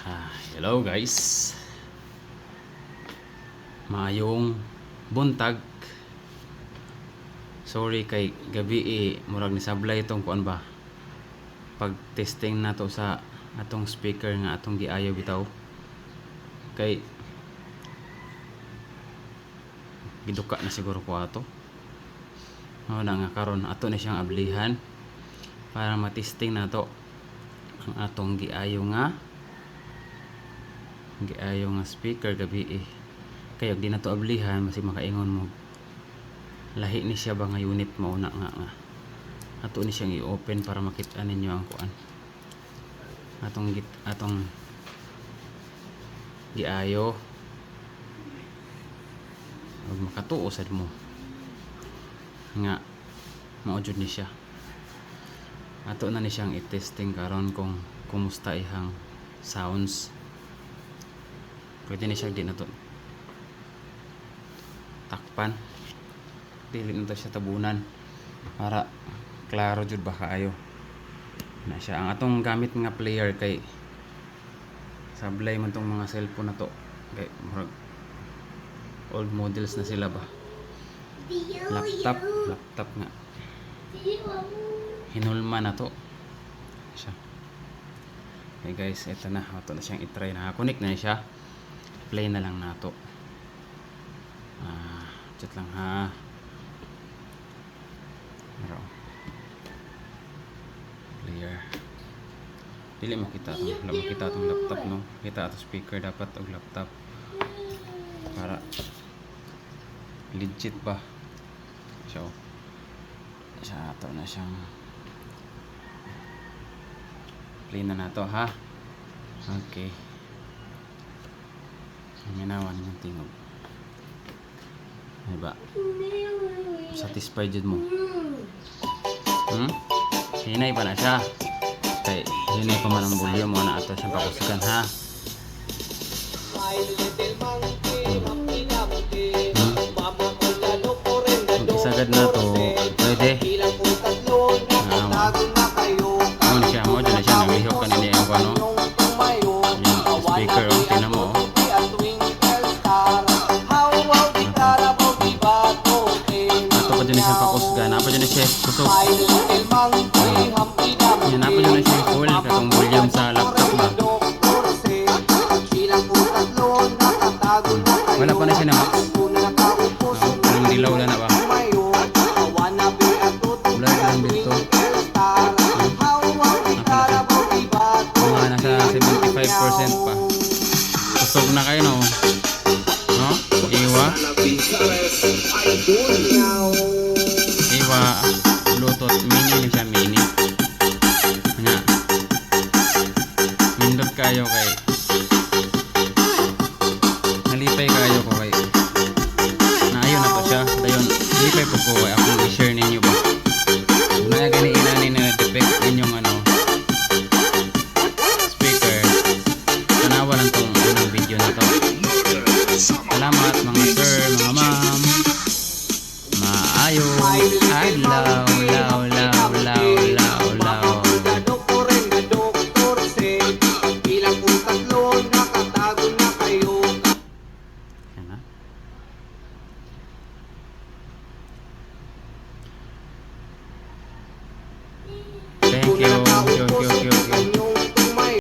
Hello guys, maayong buntag. Sorry kay gabi murag ni sablay itong kuan ba, pag testing nato sa atong speaker nga atong giayo bitaw kay giduka na siguro ko ato. Na nga karon ato na siyang ablihan para matesting nato ang atong giayo nga speaker gabi kaya di na to ablihan masig makaingon mo lahi ni siya ba nga unit mauna nga ato ni siyang i-open para makita ninyo ang kuan atong giayo ug makatuo sad mo nga mao jud ni siya. Ato na ni siyang i-testing karon kung kumusta ihang sounds. Pwede na siya di na to takpan, dili na to siya tabunan para klaro jud ba kaayo na siya. Ang atong gamit nga player kay sablay man tong mga cellphone na to kay murag old models na sila ba, laptop nga hinulma na to siya. Okay guys, ito na, ato na siyang i-try na connect na siya. Play na lang nato. Chat lang ha. Player. Dili makita tong laptop no. Kita ato speaker dapat og laptop para legit ba. So, sa ato na siyang play na nato ha. Okay. Minawan yung tingog. Diba? Satisfied jud mo? Hinay pa na siya. Kay hinay pa man ang volume mo na ato siyang pakusikan ha. Kung isagad na to, pwede. Ano siya? Mo dyan na siya. Nangihok kanina yung ano. Yung speaker o. Tingnan mo o. Apa dyan siya kusog. Yan, apa dyan siya full katong volume sa laptop ba. Wala pa na siya na max. Anong dilaw na ba? Wala lang dito. Mga nasa 75% pa. Kusog na kayo no. No? Iwa. Bluetooth mini ni siya, mini nga nindot kayo kay